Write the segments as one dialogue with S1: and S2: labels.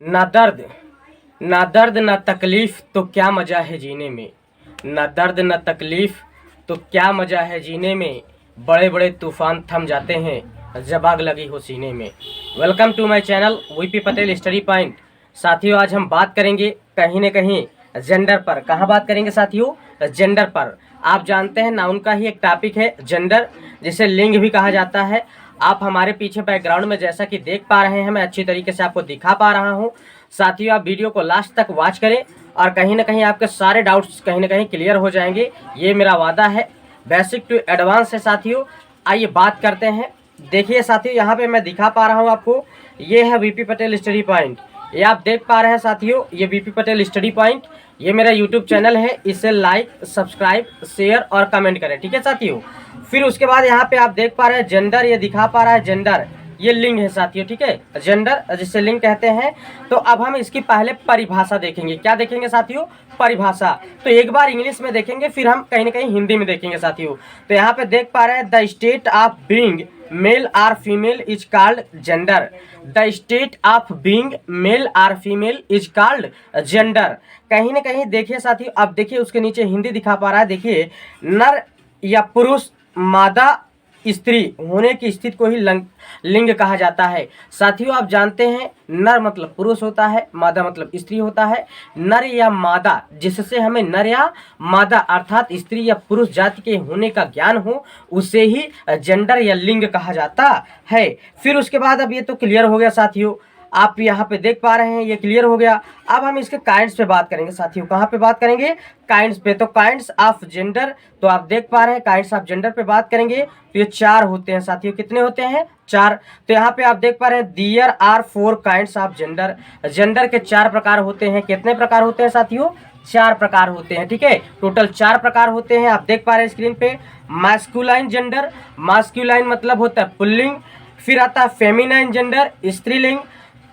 S1: ना दर्द ना दर्द ना तकलीफ तो क्या मज़ा है जीने में। ना दर्द ना तकलीफ तो क्या मज़ा है जीने में। बड़े बड़े तूफान थम जाते हैं जब आग लगी हो सीने में। Welcome to my channel VP Patel study point. साथियों, आज हम बात करेंगे कहीं न कहीं जेंडर पर। कहाँ बात करेंगे साथियों? जेंडर पर। आप जानते हैं नाउन का ही एक टॉपिक है जेंडर, जिसे लिंग भी कहा जाता है। आप हमारे पीछे बैकग्राउंड में जैसा कि देख पा रहे हैं, मैं अच्छी तरीके से आपको दिखा पा रहा हूं। साथियों, आप वीडियो को लास्ट तक वॉच करें और कहीं ना कहीं आपके सारे डाउट्स कहीं ना कहीं क्लियर हो जाएंगे, ये मेरा वादा है। बेसिक टू एडवांस है साथियों। आइए बात करते हैं। देखिए साथियों, यहाँ पे मैं दिखा पा रहा हूँ आपको, ये है वीपी पटेल स्टडी पॉइंट। ये आप देख पा रहे हैं साथियों, ये वीपी पटेल स्टडी पॉइंट, ये मेरा यूट्यूब चैनल है। इसे लाइक, सब्सक्राइब, शेयर और कमेंट करें, ठीक है साथियों। फिर उसके बाद यहाँ पे आप देख पा रहे हैं जेंडर, ये दिखा पा रहा है जेंडर, ये लिंग है साथियों, ठीक है। जेंडर जिसे लिंग कहते हैं। तो अब हम इसकी पहले परिभाषा देखेंगे। क्या देखेंगे साथियों? परिभाषा। तो एक बार इंग्लिश में देखेंगे, फिर हम कहीं ना कहीं हिंदी में देखेंगे साथियों। तो यहाँ पे देख पा रहे हैं, the state of being male or female is called gender. The state of being male or female is called gender. कहीं ना कहीं देखिए साथियों, अब देखिए उसके नीचे हिंदी दिखा पा रहा है। देखिए, नर या पुरुष, मादा, स्त्री होने की स्थिति को ही लिंग कहा जाता है। साथियों, आप जानते हैं नर मतलब पुरुष होता है, मादा मतलब स्त्री होता है। नर या मादा, जिससे हमें नर या मादा अर्थात स्त्री या पुरुष जाति के होने का ज्ञान हो, उसे ही जेंडर या लिंग कहा जाता है। फिर उसके बाद अब ये तो क्लियर हो गया साथियों, आप यहाँ पे देख पा रहे हैं, ये क्लियर हो गया। अब हम इसके काइंड्स पे बात करेंगे साथियों। कहाँ पे बात करेंगे? काइंड्स पे। तो काइंड्स ऑफ जेंडर, तो आप देख पा रहे हैं काइंड्स ऑफ जेंडर पे बात करेंगे। तो ये 4 होते हैं साथियों। कितने होते हैं? 4। तो यहाँ पे आप देख पा रहे हैं, there are 4 kinds of gender. Gender के 4 प्रकार होते हैं। कितने प्रकार होते हैं साथियों? 4 प्रकार होते हैं, ठीक है। टोटल 4 प्रकार होते हैं। आप देख पा रहे हैं स्क्रीन पे। मास्कुलाइन जेंडर, मास्कुलाइन मतलब होता है पुल्लिंग। फिर आता है फेमिनाइन जेंडर, स्त्रीलिंग।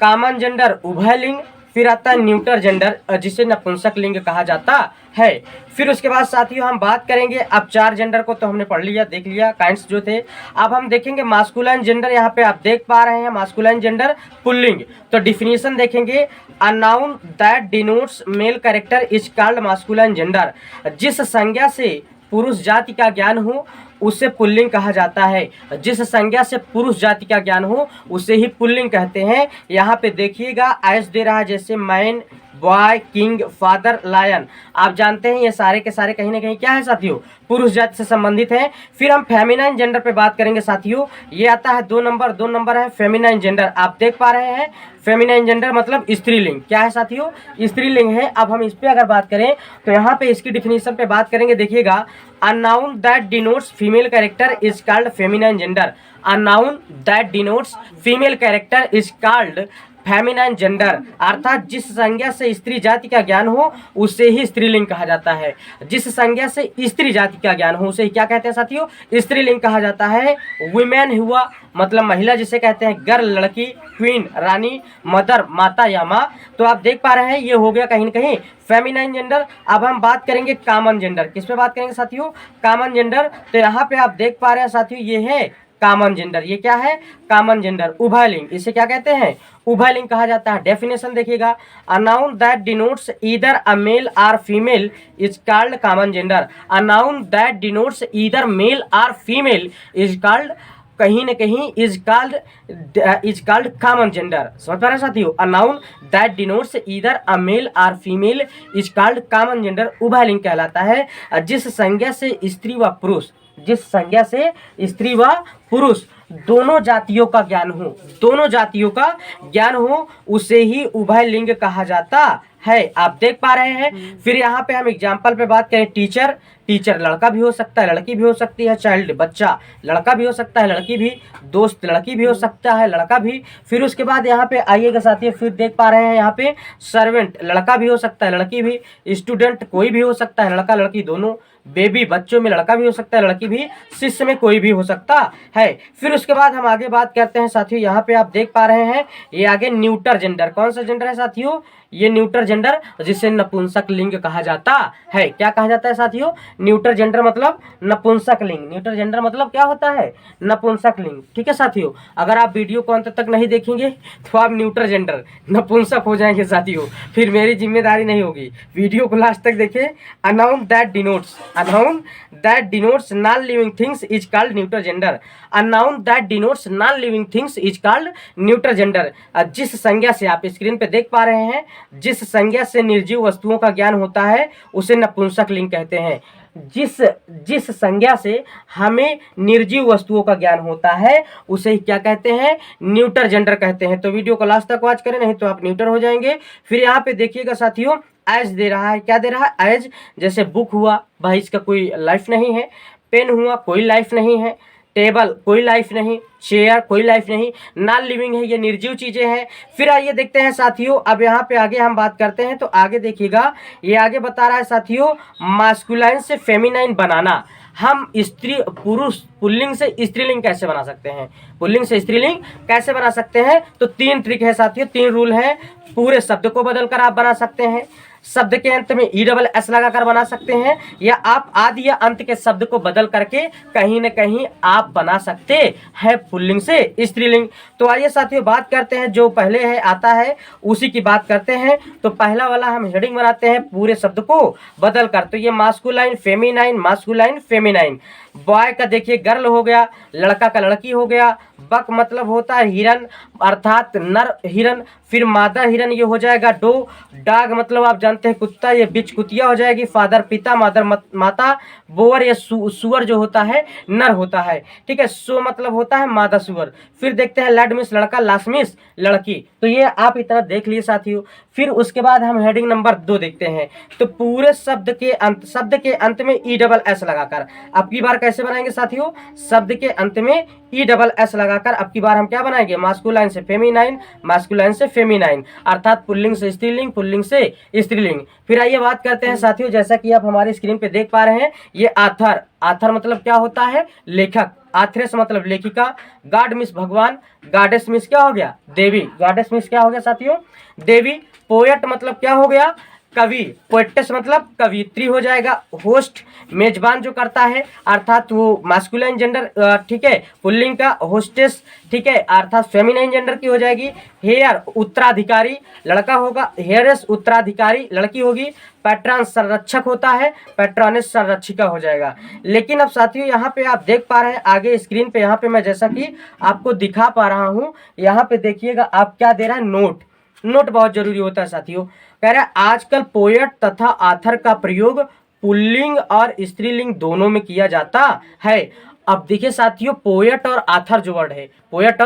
S1: कॉमन जेंडर, उभयलिंग। फिर आता है न्यूटर जेंडर, जिसे नपुंसक लिंग कहा जाता है। फिर उसके बाद साथियों हम बात करेंगे, अब 4 जेंडर को तो हमने पढ़ लिया, देख लिया काइंड्स जो थे। अब हम देखेंगे मास्कुलाइन जेंडर। यहाँ पे आप देख पा रहे हैं मास्कुलाइन जेंडर पुल्लिंग। तो डिफिनीशन देखेंगे, अ noun that denotes male character is called masculine gender. जिस संज्ञा से पुरुष जाति का ज्ञान हो उसे पुल्लिंग कहा जाता है। जिस संज्ञा से पुरुष जाति का ज्ञान हो उसे ही पुल्लिंग कहते हैं। यहाँ पे देखिएगा आयस दे रहा है, जैसे man, boy, king, father, lion. आप जानते हैं ये सारे के सारे कहीं ना कहीं क्या है साथियों? पुरुष जाति से संबंधित हैं। फिर हम फेमिनाइन जेंडर पे बात करेंगे साथियों। ये आता है 2 नंबर, 2 नंबर है फेमिनाइन जेंडर। आप देख पा रहे हैं फेमिनाइन जेंडर मतलब स्त्रीलिंग। क्या है साथियों? स्त्रीलिंग है। अब हम इस पे अगर बात करें तो यहाँ पे इसकी डिफिनीशन पे बात करेंगे। देखिएगा, a noun that denotes female character is called feminine gender. A noun that denotes female character is called feminine gender. अर्थात जिस संज्ञा से स्त्री जाति का ज्ञान हो उसे ही स्त्रीलिंग कहा जाता है। जिस संज्ञा से स्त्री जाति का ज्ञान हो उसे ही क्या कहते हैं साथियों? स्त्रीलिंग कहा जाता है। वुमेन हुआ मतलब महिला, जिसे कहते हैं गर्ल लड़की, क्वीन रानी, मदर माता या माँ। तो आप देख पा रहे हैं ये हो गया कहीं न कहीं फेमिनाइन जेंडर। अब हम बात करेंगे कॉमन जेंडर। किस पे बात करेंगे साथियों? Common gender. तो यहाँ पे आप देख पा रहे हैं साथियों, ये है कॉमन जेंडर। ये क्या है? Common gender. उभयलिंग, इसे क्या कहते हैं? उभयलिंग कहा जाता है। डेफिनेशन देखिएगा, a noun that denotes either a male or female is called common gender. A noun that denotes either male or female is called, कहीं न कहीं इज कॉल्ड कॉमन जेंडर। समझ पा रहे हैं साथियों? A noun that denotes either a male or female is called common gender उभयलिंग कहलाता है। जिस संज्ञा से स्त्री व पुरुष, जिस संज्ञा से स्त्री व पुरुष दोनों जातियों का ज्ञान हो, दोनों जातियों का ज्ञान हो उसे ही उभय लिंग कहा जाता है। आप देख पा रहे हैं। फिर यहाँ पे हम एग्जाम्पल पे बात करें, टीचर। टीचर लड़का भी हो सकता है, लड़की भी हो सकती है। चाइल्ड बच्चा लड़का भी हो सकता है, लड़की भी। दोस्त लड़की भी हो सकता है, लड़का भी। फिर उसके बाद यहाँ पे आइएगा साथियों, फिर देख पा रहे हैं यहाँ पे सर्वेंट लड़का भी हो सकता है, लड़की भी। स्टूडेंट कोई भी हो सकता है, लड़का लड़की दोनों। बेबी बच्चों में लड़का भी हो सकता है, लड़की भी, शिष्य में कोई भी हो सकता है। फिर उसके बाद हम आगे बात करते हैं साथियों, यहाँ पे आप देख पा रहे हैं ये आगे न्यूटर जेंडर। कौन सा जेंडर है साथियों? ये न्यूटर जेंडर, जिसे नपुंसक लिंग कहा जाता है। क्या कहा जाता है साथियों? न्यूटर जेंडर मतलब नपुंसक लिंग। न्यूटर जेंडर मतलब क्या होता है? नपुंसक लिंग। ठीक है साथियों, अगर आप वीडियो को अंत तक नहीं देखेंगे तो आप न्यूटर जेंडर नपुंसक हो जाएंगे साथियों, फिर मेरी जिम्मेदारी नहीं होगी। वीडियो को लास्ट तक देखें। अनाउन that denotes non living things is called neuter gender. अनाउन that denotes non living things is called neuter gender. जिस संज्ञा से आप स्क्रीन पे देख पा रहे हैं, जिस संज्ञा से निर्जीव वस्तुओं का ज्ञान होता है उसे नपुंसक लिंग कहते हैं। जिस संज्ञा से हमें निर्जीव वस्तुओं का ज्ञान होता है उसे क्या कहते हैं? न्यूटर जेंडर कहते हैं। तो वीडियो को लास्ट तक वॉच करें, नहीं तो आप न्यूटर हो जाएंगे। फिर यहाँ पे देखिएगा साथियों, एज दे रहा है। क्या दे रहा है? एज। जैसे बुक हुआ, भाई इसका कोई लाइफ नहीं है। पेन हुआ, कोई लाइफ नहीं है। टेबल, कोई लाइफ नहीं। चेयर, कोई लाइफ नहीं। नॉन लिविंग है, ये निर्जीव चीजें हैं। फिर आइए देखते हैं साथियों, अब यहाँ पे आगे हम बात करते हैं, तो आगे देखिएगा, ये आगे बता रहा है साथियों, मास्कुलाइन से फेमिनाइन बनाना। हम स्त्री पुरुष पुल्लिंग से स्त्रीलिंग कैसे बना सकते हैं? पुल्लिंग से स्त्रीलिंग कैसे बना सकते हैं? तो 3 ट्रिक है साथियों, 3 रूल है। पूरे शब्द को बदलकर आप बना सकते हैं, शब्द के अंत में ESS लगाकर बना सकते हैं, या आप आदि या अंत के शब्द को बदल करके कहीं न कहीं आप बना सकते हैं पुल्लिंग से स्त्रीलिंग। तो आइए साथियों बात करते हैं, जो पहले है आता है उसी की बात करते हैं। तो पहला वाला हम हेडिंग बनाते हैं पूरे शब्द को बदल कर। तो ये masculine feminine, masculine feminine. Boy का देखिए गर्ल हो गया, लड़का का लड़की हो गया। बक मतलब होता है हिरन, अर्थात नर हिरन। फिर मादा हिरन ये हो जाएगा डो। डॉग मतलब आप जानते हैं कुत्ता, ये बिच कुतिया हो जाएगी। फादर पिता, मदर माता। बोअर या सुअर जो होता है नर होता है। ठीक है, सो मतलब होता है मादा सुअर। फिर देखते हैं लैड मिस लड़का, लास्ट मिस लड़की। तो ये आप इतना देख लिए साथियों। फिर उसके बाद हम हेडिंग नंबर 2 देखते हैं। तो पूरे शब्द के अंत में ESS लगाकर, अब की बार कैसे बनाएंगे साथियों? शब्द के अंत में ESS लगाकर अब की बार हम क्या बनाएंगे? मास्कुलाइन से फेमिनाइन, मास्कुलाइन से फेमिनाइन, अर्थात पुल्लिंग से स्त्रीलिंग, पुल्लिंग से स्त्रीलिंग। फिर आइए बात करते हैं साथियों, जैसा कि आप हमारी स्क्रीन पे देख पा रहे हैं, ये आथर। आथर मतलब क्या होता है? लेखक। आथ्रेस मतलब लेखिका। गॉड मिस भगवान। गॉडेस मिस क्या हो गया? देवी। गॉडेस मिस क्या हो गया साथियों? देवी। पोएट मतलब क्या हो गया? कवि। पोएटेस मतलब कवित्री हो जाएगा। होस्ट मेजबान जो करता है, अर्थात वो मास्कुलाइन जेंडर, ठीक है, पुल्लिंग का। होस्टेस, ठीक है, अर्थात फेमिनाइन जेंडर की हो जाएगी। हेयर उत्तराधिकारी लड़का होगा। हेयरेस उत्तराधिकारी लड़की होगी। पैट्रन संरक्षक होता है, पैट्रॉनिस संरक्षिका हो जाएगा। लेकिन अब साथियों यहाँ पे आप देख पा रहे हैं आगे स्क्रीन पे, यहाँ पे मैं जैसा कि आपको दिखा पा रहा हूँ, यहाँ पे देखिएगा आप क्या दे रहा है? नोट। नोट बहुत जरूरी होता है साथियों। कह रहे हैं आजकल पोएट तथा आथर का प्रयोग पुल्लिंग और स्त्रीलिंग दोनों में किया जाता है। अब देखिए साथियों, पोएट और आथर जो वर्ड है, पोएट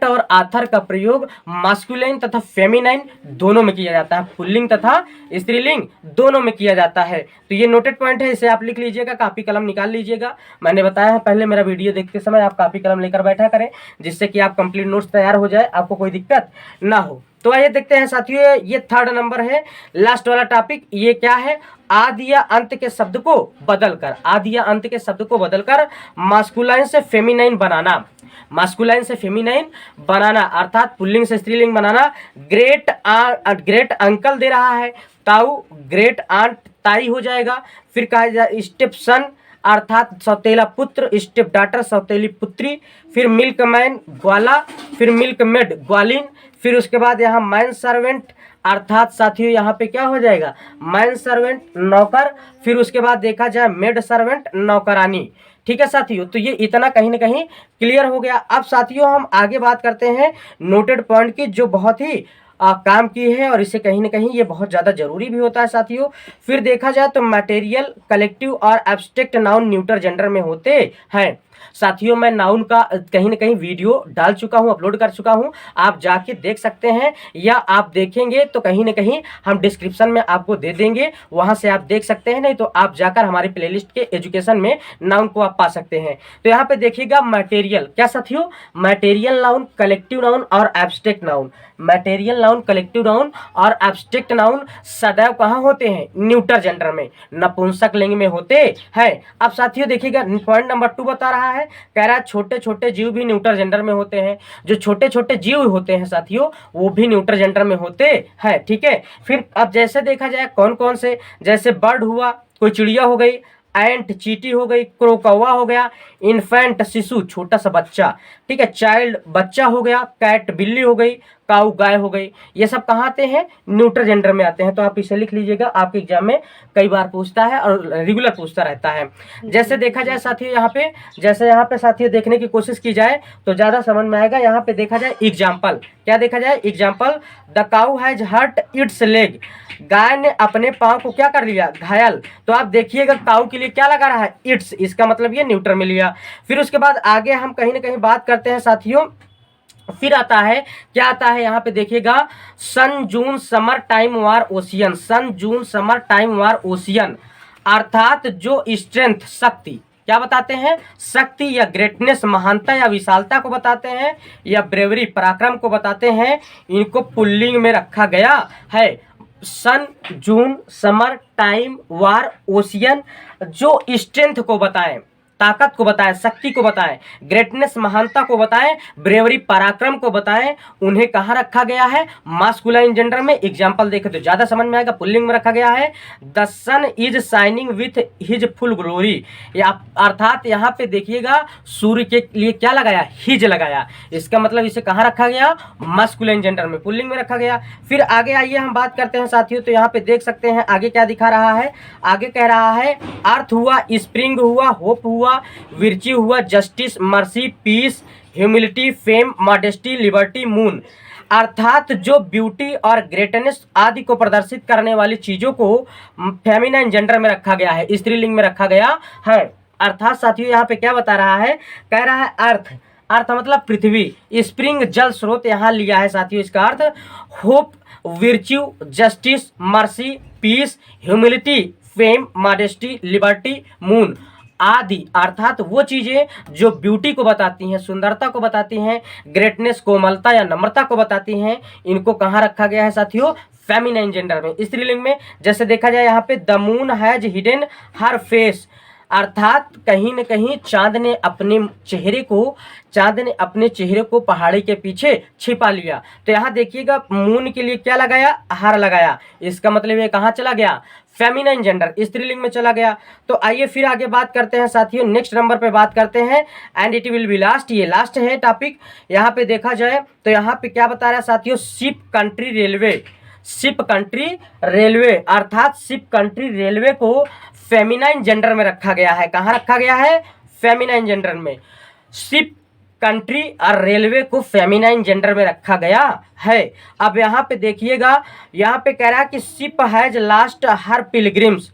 S1: और आथर का प्रयोग मास्कुलाइन तथा फेमिनाइन दोनों में किया जाता है, पुल्लिंग तथा स्त्रीलिंग दोनों में किया जाता है। तो ये नोटेड पॉइंट है, इसे आप लिख लीजिएगा, कापी कलम निकाल लीजिएगा। मैंने बताया है पहले, मेरा वीडियो देखते समय आप कापी कलम लेकर बैठा करें, जिससे कि आप कंप्लीट नोट्स तैयार हो जाए, आपको कोई दिक्कत ना हो। तो आइए देखते हैं साथियों, ये 3rd नंबर है, लास्ट वाला टॉपिक। ये क्या है? आदि या अंत के शब्द को बदलकर, आदि या अंत के शब्द को बदलकर मास्कुलाइन से फेमिनाइन बनाना। मास्कुलाइन से फेमिनाइन बनाना, अर्थात पुल्लिंग से स्त्रीलिंग बनाना। ग्रेट अंकल दे रहा है ताऊ, ग्रेट आंट ताई हो जाएगा। फिर कहा जाए स्टेप सन, अर्थात सौतेला पुत्र। स्टेप डाटर सौतेली पुत्री। फिर मिल्क मैन ग्वाला। फिर मिल्क मेड ग्वालिन। फिर उसके बाद यहाँ मैन सर्वेंट, अर्थात साथियों यहाँ पे क्या हो जाएगा? मैन सर्वेंट नौकर। फिर उसके बाद देखा जाए मेड सर्वेंट नौकरानी। ठीक है साथियों, तो ये इतना कहीं ना कहीं क्लियर हो गया। अब साथियों हम आगे बात करते हैं नोटेड पॉइंट की, जो बहुत ही काम की है, और इसे कहीं ना कहीं ये बहुत ज़्यादा जरूरी भी होता है साथियों। फिर देखा जाए तो मटेरियल, कलेक्टिव और एब्स्ट्रैक्ट नाउन न्यूटर जेंडर में होते हैं। साथियों मैं नाउन का कहीं ना कहीं वीडियो डाल चुका हूं, अपलोड कर चुका हूं, आप जाके देख सकते हैं, या आप देखेंगे तो कहीं ना कहीं हम डिस्क्रिप्शन में आपको दे देंगे, वहां से आप देख सकते हैं, नहीं तो आप जाकर हमारी प्लेलिस्ट के एजुकेशन में नाउन को आप पा सकते हैं। तो यहाँ पे देखिएगा मटेरियल, क्या साथियों, मटेरियल नाउन, कलेक्टिव नाउन और abstract noun. Material noun, collective noun और एब्स्ट्रैक्ट नाउन सदैव कहाँ होते हैं, न्यूटर जेंडर में, नपुंसक लिंग में होते हैं। अब साथियों देखिएगा पॉइंट नंबर 2 बता रहा है, कह रहा है छोटे छोटे जीव भी न्यूटर जेंडर में होते हैं। जो छोटे छोटे जीव होते हैं साथियों वो भी न्यूटर जेंडर में होते हैं, ठीक है। फिर अब जैसे देखा जाए कौन कौन से, जैसे बर्ड हुआ, कोई चिड़िया हो गई, एंट चींटी हो गई, क्रो कौवा हो गया, इन्फेंट शिशु छोटा सा बच्चा, ठीक है, चाइल्ड बच्चा हो गया, कैट बिल्ली हो गई, काऊ गाय हो गई, ये सब कहाँ आते हैं, न्यूटर जेंडर में आते हैं। तो आप इसे लिख लीजिएगा, आपके एग्जाम में कई बार पूछता है और रेगुलर पूछता रहता है। जैसे देखा जाए साथियों यहाँ पे, जैसे यहाँ पे साथियों देखने की कोशिश की जाए तो ज़्यादा समझ में आएगा। यहाँ पे देखा जाए एग्जाम्पल, क्या देखा जाए, example, the cow has hurt its leg, गाय ने अपने पाँव को क्या कर लिया, घायल। तो आप देखिएगा काऊ के लिए क्या लगा रहा है, इट्स, इसका मतलब ये न्यूटर में लिया। फिर उसके बाद आगे हम कहीं ना कहीं बात करते हैं साथियों, फिर आता है, क्या आता है यहाँ पे देखिएगा, सन जून समर टाइम वार ओशियन, सन जून समर टाइम वार ओशियन, अर्थात जो स्ट्रेंथ, शक्ति, क्या बताते हैं, शक्ति या ग्रेटनेस, महानता या विशालता को बताते हैं, या ब्रेवरी, पराक्रम को बताते हैं, इनको पुल्लिंग में रखा गया है। सन जून समर टाइम वार ओशियन, जो स्ट्रेंथ को बताएं, ताकत को बताएं, शक्ति को बताएं, ग्रेटनेस महानता को बताएं, ब्रेवरी पराक्रम को बताएं, उन्हें कहाँ रखा गया है, मास्कुलाइन जेंडर में। एग्जाम्पल देखें तो ज़्यादा समझ में आएगा, पुल्लिंग में रखा गया है। The sun is shining with his full glory, अर्थात यहाँ पे देखिएगा सूर्य के लिए क्या लगाया, हिज लगाया, इसका मतलब इसे कहाँ रखा गया, मास्कुलाइन जेंडर में, पुल्लिंग में रखा गया। फिर आगे आइए हम बात करते हैं साथियों, तो यहाँ पे देख सकते हैं आगे क्या दिखा रहा है, आगे कह रहा है अर्थ हुआ, स्प्रिंग हुआ, होप हुआ, विर्च्यू हुआ, justice, mercy, peace, humility, fame, modesty, liberty, moon, अर्थात जो ब्यूटी और ग्रेटनेस आदि को प्रदर्शित करने वाली चीजों को फेमिनाइन जेंडर में रखा गया है, स्त्रीलिंग में रखा गया है। अर्थात साथियों यहाँ पे क्या बता रहा है, कह रहा है अर्थ, अर्थ मतलब पृथ्वी, स्प्रिंग जल स्रोत यहाँ लिया है साथियों, इसका अर्थ hope, virtue, justice, mercy, peace, humility, fame, modesty, liberty, moon आदि, अर्थात वो चीजें जो ब्यूटी को बताती हैं, सुंदरता को बताती हैं, ग्रेटनेस, कोमलता या नम्रता को बताती हैं, इनको कहाँ रखा गया है साथियों, फेमिनाइन जेंडर में, स्त्रीलिंग में। जैसे देखा जाए यहाँ पे the moon has hidden her face, अर्थात कहीं न कहीं चांद ने अपने चेहरे को पहाड़ी के पीछे छिपा लिया। तो यहाँ देखिएगा मून के लिए क्या लगाया, हर लगाया, इसका मतलब ये कहाँ चला गया, फेमिनाइन जेंडर, स्त्रीलिंग में चला गया। तो आइए फिर आगे बात करते हैं साथियों, नेक्स्ट नंबर पे बात करते हैं, and it will be last, ये लास्ट है टॉपिक। यहाँ पे देखा जाए तो यहाँ पे क्या बता रहा है साथियों, ship country railway, ship country railway, अर्थात शिप कंट्री रेलवे को फेमिनाइन जेंडर में रखा गया है, कहाँ रखा गया है, फेमिनाइन जेंडर में, शिप कंट्री और रेलवे को फेमिनाइन जेंडर में रखा गया है। अब यहाँ पे देखिएगा, यहाँ पे कह रहा है कि ship has last her pilgrims,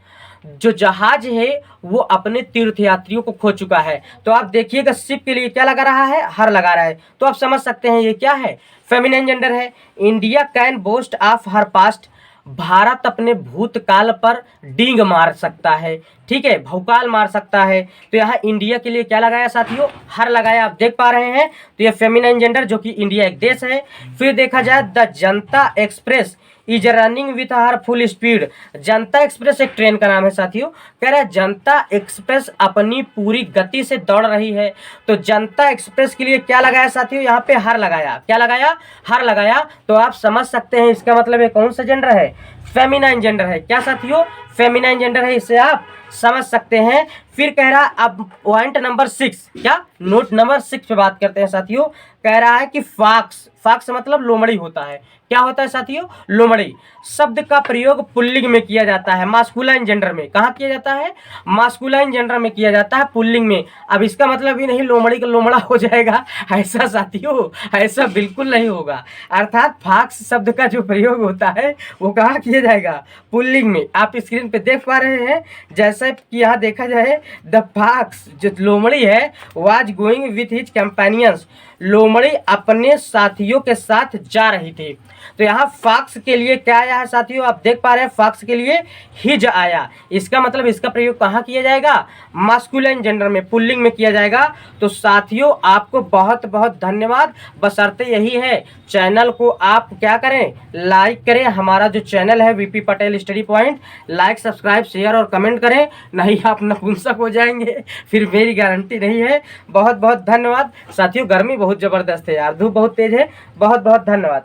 S1: जो जहाज है वो अपने तीर्थयात्रियों को खो चुका है। तो आप देखिएगा शिप के लिए क्या लगा रहा है, हर लगा रहा है, तो आप समझ सकते हैं ये क्या है, फेमिनाइन जेंडर है। India can boast of her past, Bharat अपने भूतकाल पर डींग मार सकता है, ठीक है, भौकाल मार सकता है। तो यहाँ इंडिया के लिए क्या लगाया साथियों, हर लगाया, आप देख पा रहे हैं। तो ये फेमिनाइन जेंडर, जो कि इंडिया एक देश है। फिर देखा जाए the Janata express is running with her full speed, Janata express एक ट्रेन का नाम है साथियों, कह रहा है जनता एक्सप्रेस अपनी पूरी गति से दौड़ रही है। तो जनता एक्सप्रेस के लिए क्या लगाया साथियों, यहाँ पे हर लगाया, क्या लगाया, हर लगाया। तो आप समझ सकते हैं इसका मतलब ये कौन सा जेंडर है, फेमिनाइन जेंडर है, क्या साथियों, फेमिनाइन जेंडर है, इससे आप समझ सकते हैं। फिर कह रहा है अब पॉइंट नंबर 6, क्या नोट नंबर 6 पे बात करते हैं साथियों। कह रहा है कि फॉक्स, फॉक्स मतलब लोमड़ी होता है, क्या होता है साथियों, लोमड़ी शब्द का प्रयोग पुल्लिंग में किया जाता है, मास्कुलाइन जेंडर में, कहाँ किया जाता है, मास्कुलाइन जेंडर में किया जाता है, पुल्लिंग में। अब इसका मतलब ही नहीं लोमड़ी का लोमड़ा हो जाएगा, ऐसा साथियों, ऐसा बिल्कुल नहीं होगा। अर्थात फॉक्स शब्द का जो प्रयोग होता है वो कहाँ किया जाएगा, पुल्लिंग में। आप स्क्रीन पे देख पा रहे हैं, जैसे कि यहाँ देखा जाए द फॉक्स जो लोमड़ी है was going with his companions, लोमड़ी अपने साथियों के साथ जा रही थी। तो यहाँ फॉक्स के लिए क्या आया है साथियों, आप देख पा रहे हैं फॉक्स के लिए हिज आया। इसका मतलब इसका प्रयोग कहाँ किया जाएगा, मास्कुलिन जेंडर में, पुल्लिंग में किया जाएगा। तो साथियों आपको बहुत बहुत धन्यवाद। बशर्ते यही है चैनल को आप क्या करें, लाइक करें। हमारा जो चैनल है VP Patel study point, like subscribe share और कमेंट करें, नहीं आप नपुंसक हो जाएंगे फिर मेरी गारंटी नहीं है। बहुत बहुत धन्यवाद साथियों। गर्मी बहुत ज़बरदस्त है यार, धूप बहुत तेज है। बहुत बहुत धन्यवाद।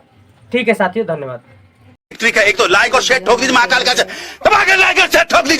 S1: ठीक है साथियों, धन्यवाद।
S2: एक तो लाइक और शेयर ठोक दीजिए, महाकाल का लाइक और शेयर ठोक दीजिए।